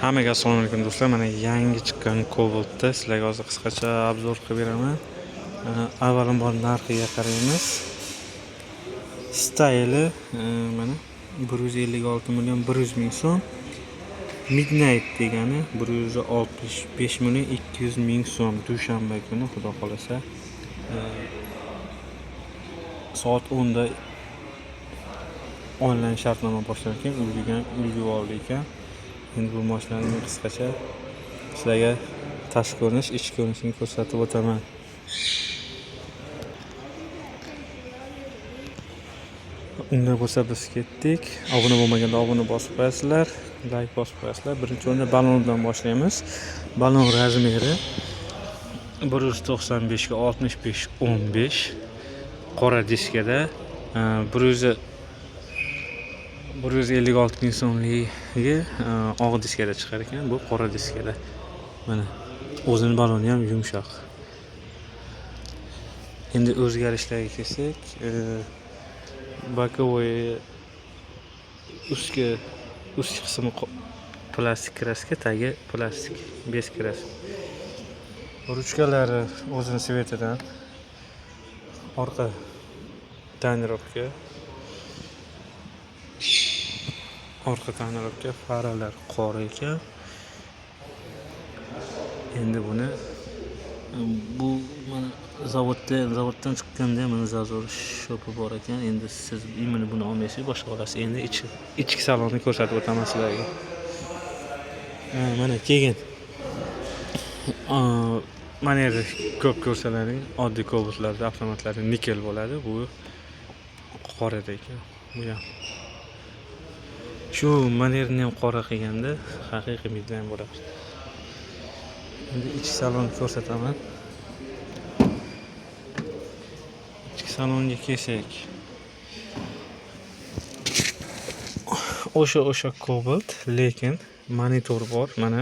Hammaga assalomu alaykum do'stlar. Mana yangi chiqqan Cobalt'da sizlarga hozir qisqacha obzor qilib beraman. Avvalambor narxiga qaraymiz. Style mana 156 million 100 ming so'm. Midnight degani 165 million 200 ming so'm. Dushanba kuni xudo xolasa soat 10 da onlayn shartnoma boshlangan ekan, ulgurib oldi ekan. Endi bu mashinaning qisqacha sizlarga tashqi ko'rinish, ichki ko'rinishini ko'rsatib o'taman. Unda bo'lsa biz ketdik. Obuna bo'lmaganda obuna bosib qo'yasizlar, like bosib qo'yasizlar. Birinchi o'rinda balon bilan boshlaymiz. Balon razmeri 195 ga 65 15 qora diskada 156 ming so'mligi oq diskada chiqar ekan. Bu qora diskada. Mana o'zini baloni ham yumshoq. Endi o'zgarishlarga kelsak, bokovoy ustki qismi plastik kraska, tagi plastik bez kraska. Ruchkalari o'zini svetidan, orqa tonirovka, faralar qora ekan. Endi buni bu mana zavoddan chiqqanda mana zazor shopi bor ekan. Endi siz imini buni olmaysiz, boshqa olasiz. Endi ichki salonni ko'rsatib o'taman sizlarga. Mana keyin mana yerda ko'p ko'rsalaring oddiy Cobalt'larda avtomatlarda nikel bo'ladi. Bu qorada ekan. Bu ham shu manerni ham qora qilganda haqiqiy midnight bo'ladi. Endi ichki salonni ko'rsataman. Ichki salonga kelsak, o'sha Cobalt, lekin monitor bor. Mana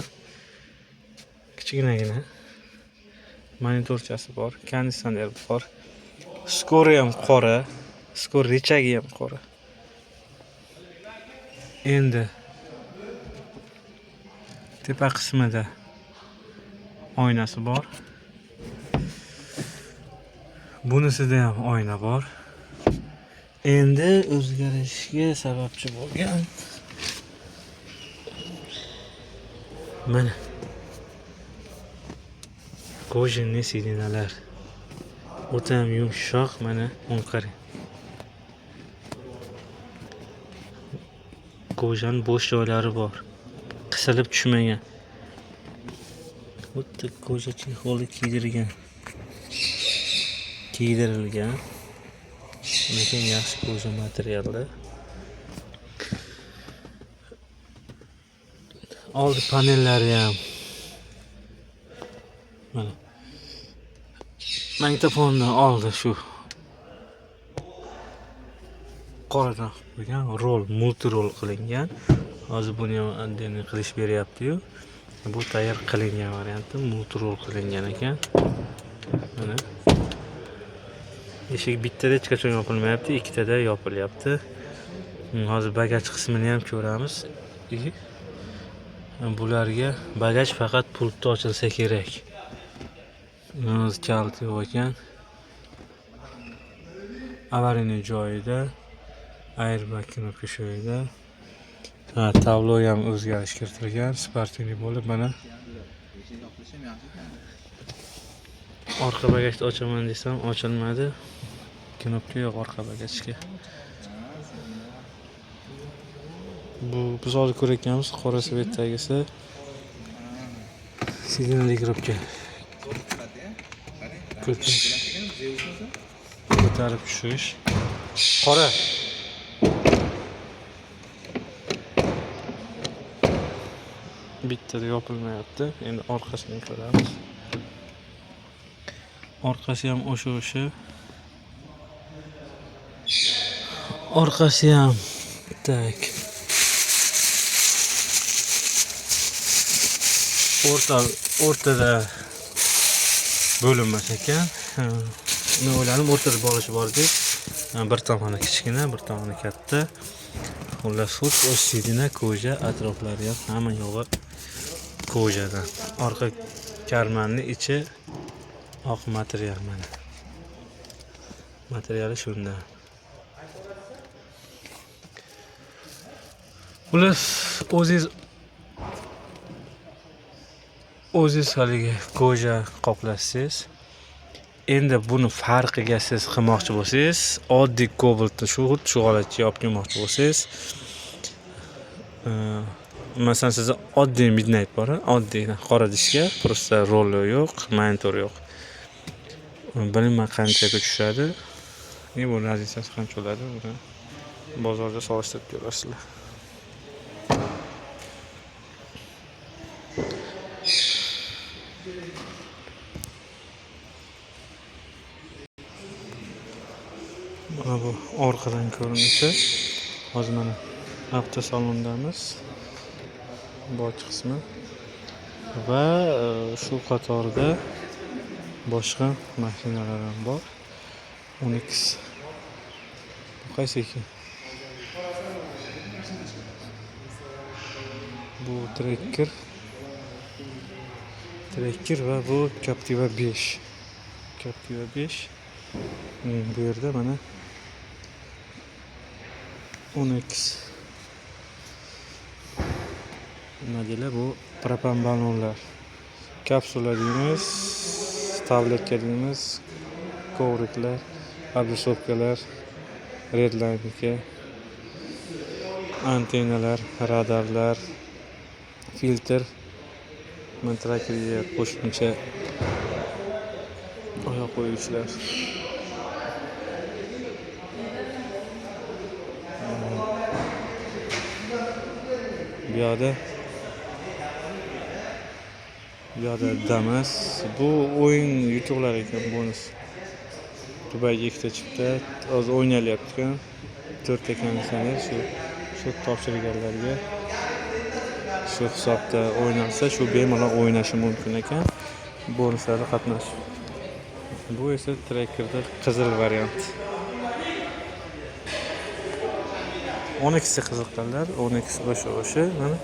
kichkinagina monitorchasi bor, konditsioner bor. Skori ham qora, skor rechagi ham qora. Endi tepa qismida oynasi bor. Bunisida ham oyna bor. Endi o'zgarishga sababchi bo'lgan mana kojinli sidinalar. O'ta ham yumshoq, mana uni qarang. Kojan bo'sh joylari bor. Qisilib tushmagan. O'ta koja chexoli kiydirilgan. Lekin yaxshi koja materialda. Oldi panellari ham mana magnitofonni oldi shu qoradan qo'ygan, multi rol qilingan. Hozir buni ham antenna qilish beryapti-yu. Bu tayyor qilingan varianti, multi rol qilingan ekan. Mana eshik bittada hech qachon yopilmayapti, ikkitada yopilyapti. Hozir bagaj qismini ham ko'ramiz. Bularga bagaj faqat pultda ochilsa kerak. Hozir kaliti yo'q ekan. Avariyning joyida, airbag knopka shu yerda. Tablo ham o'zgarish kiritilgan, sportivniy bo'lib, mana orqa bagajni ochaman desam ochilmadi. Knopka yo'q orqa bagajga. Bu biz hozir ko'rayotganimiz qora svetdagisi sidinali knopka. Ko'tarib tushish. Qora. Bittada yopilmayapti. Endi orqasini ko'ramiz. Orqasi ham o'sha. Orqasi ham tak. O'rtada bo'linmas ekan. Men o'yladim o'rtada bo'lishi bor deb. Bir tomoni kichkina, bir tomoni katta. Xullas xuddi o'ssidina koja, atroflari ham hamma yog'i kojadan. Orqa karmanning ichi oq material mana. Materiali shundan. Xullas o'ziz haligi koja qoplasangiz, endi buni farqiga siz qilmoqchi bo'lsangiz, oddiy kobaltni shu holatga olib kelmoqchi bo'lsangiz, masalan sizda oddiy midnight bor, oddiy qora diskka, просто roli yo'q, monitor yo'q. Bilmayman qanchaga tushadi. Bu raziyasi qancha bo'ladi? Buni bozorda solishtirib ko'rasizlar. Mana bu orqadan ko'rinishi. Hozir mana avtosalondamiz. Boch qismi va shu qatorda boshqa mashinalar ham bor. Onyx. Bu qaysi ekan? Bu Tracker va bu Captiva 5. Captiva 5. Bu yerda mana Onyx modeli, bu propan balonlar. Kapsula deymiz, tabletka deymiz, kovriklar, abrisovkalar, redline'ga, antennalar, radarlar, filtr, mantrakiga qo'shimcha oyoq qo'ygichlar. Bu yoqda Damas. Bu o'yin yutuqlar ekan, bonus. Dubayga ikkita chipta hozir o'ynalyapti. 4 ta konditsioner shu topshirganlarga shu hisobda o'ynalsa, shu bemalol o'ynashi mumkin ekan. Bonuslarda qatnashish. Bu esa Trackerda qizil variant. Onyx qiziqqanlar, Onyx o'sha mana.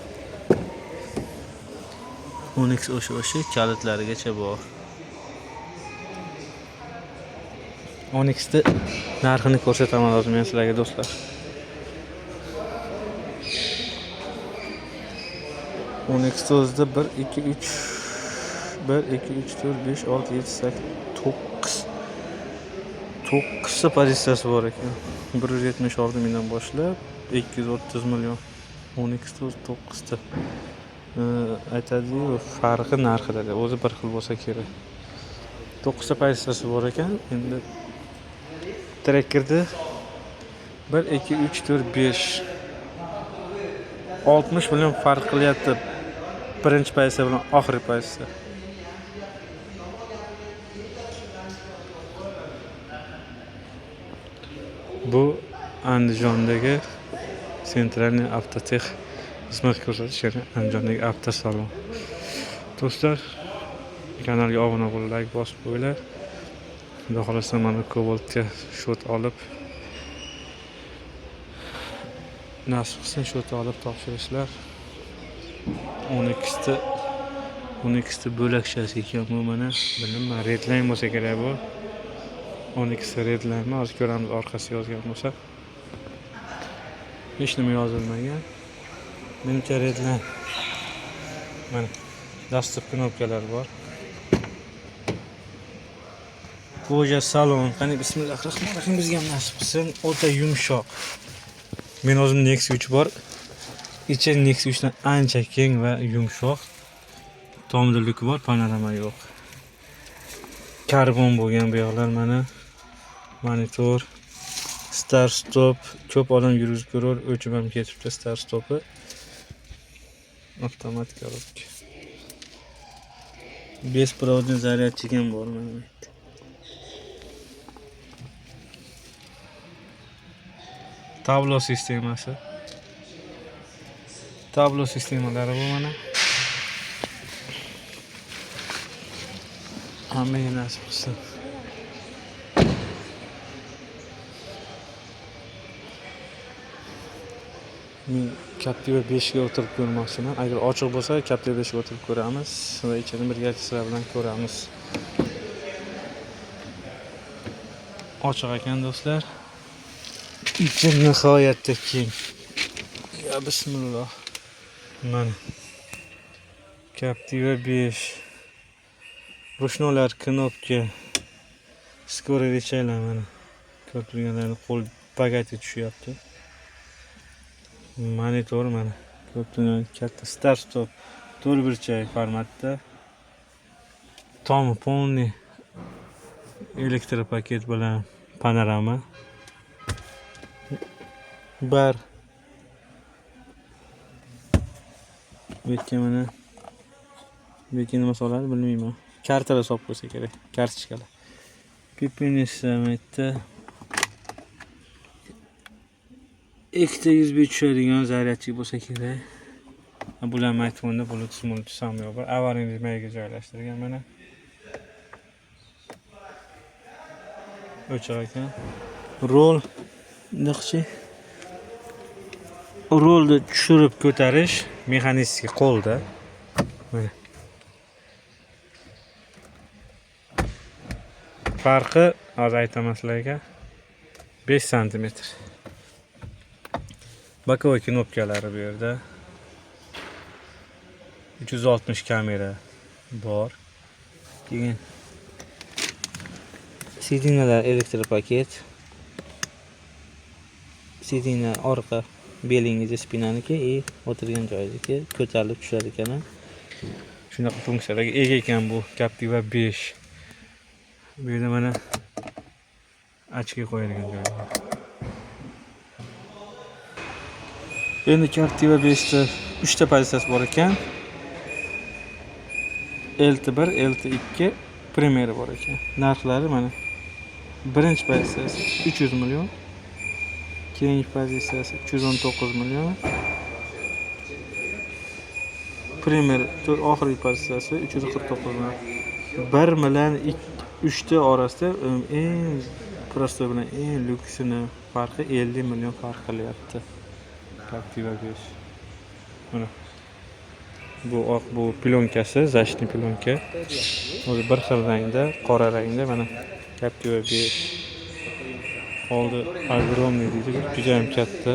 Onyx o'sha kalitlarigacha bor. Onyx'ni narxini ko'rsataman hozir men sizlarga do'stlar. Onyx o'zida 1 2 3 4 5 6 7 8 9 pozitsiyasi bor ekan. 176 mingdan boshlab 230 million. Onyx 9 ta. Aytadi-yu, farqi narxida. O'zi bir xil bo'lsa kerak. 9 ta pozitsiyasi bor ekan. Endi Trackerda 1 2 3 4 5 60 million farq qilyapti. Birinchi pozitsiya bilan oxirgi pozitsiya. Bu Andijondagi Centralniy Avtotex xizmat ko'rsatish, Andijondagi avtosalon. Do'stlar, kanalga obuna bo'lib, like bosib qo'yinglar. Xudo xolasa mana Cobaltga shot olib, nasib qilsin shot olib topshirishlar. Onyx'da bo'lakchasi ekan bu mana. Bilmayman, redline bo'lsa kerak bu. Onyx redline, hozir ko'ramiz orqasi yozgan bo'lsa. Hech nima yozilmagan. Menimcha redline. Mana dastur knopkalar bor. Koja salon, qani bismillahirrohmanirrohim, bizga ham nasib qilsin. O'ta yumshoq. Men o'zim Nexus 3 bor. Ichi Nexus 3 dan ancha keng va yumshoq. Tomdirligi bor, panorama yo'q. Karbon bo'lgan bu yoqlar mana. Monitor, start stop, ko'p odam yurib ko'rar, o'chib ham ketibdi start stopi. Avtomatik korobka. Беспроводный zaryadchik ham bor mana. Tablo sistemasi. Tablo sistemalari bu mana. Hammaga nasib qilsin. Men Captiva 5 ga o'tirib ko'rmoqchiman. Agar ochiq bo'lsa, Captiva 5 ga o'tirib ko'ramiz va ichini birga sizlar bilan ko'ramiz. Ochiq ekan do'stlar. İçi nihoyatda keng. Ya bismillah. Mana Captiva 5. Rushnolar, knopka. Skoriy rechaylar mana. Ko'rib turganlarni qo'l bagajga tushyapti. Monitor mana. Ko'rib turgan katta start stop 4 burchak formatda. Tomi polni elektropaket bilan panorama. Bar. Bu yerga mana bu yerga nima soladi bilmayman. Kartalar solib qo'ysa kerak, kartochkalar. Pipinishda ikkita USB tushadigan zaryadchi bo'lsa kerak. Bular smartfonda Bluetooth ham yo'q. Avaring joyiga joylashtirgan mana. O'chiq ekan. Rol naqshi. Rolni tushirib ko'tarish mexanizmi qo'lda. Mana. Farqi hozir aytaman sizlarga 5 sm. Bokovoy knopkalari bu yerda. 360 kamera bor. Keyin sidinalar elektropaket. Sidina orqa belingiz spinaniki o'tirgan joyingizdagi ko'tarilib tushar ekan. Shunaqa funksiyalarga ega ekan bu Captiva 5. Bu yerda mana ochki qo'yadigan joyi bor. Endi Captiva 5 da 3 ta pozitsiyasi bor ekan. LT1, LT2, Premier bor ekan. Narxlari mana. Birinchi pozitsiyasi 300 million. Keyingi pozitsiyasi 319 million. Premier oxirgi pozitsiyasi 349 million. 1 million 3 ta orasida eng prosto bilan eng lyuksini farqi 50 million farq qilyapti. Captiva 5. Mana. Bu plonkasi, защитный plonka. O'zi bir xil rangda, qora rangda mana Captiva 5. Oldi огромный deydi, juda ham katta.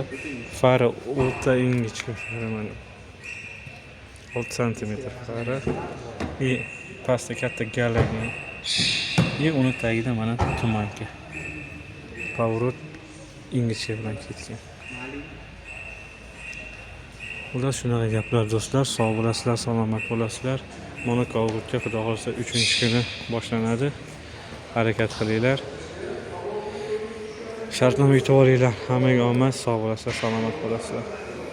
Fari o'ta ingichka mana. 6 cm fari. Pastda katta galagan. Uni tagida mana tumanka. Поворот ingichka bilan ketgan. Ular shunaqa gaplar do'stlar. Sog' bo'lasizlar, salomat bo'lasizlar. Monaco o'tga xudo xolsa 3-kuni boshlanadi. Harakat qilinglar. Shartnoma yutib olinglar. Hammaga omad, sog' bo'lasizlar, salomat bo'lasizlar.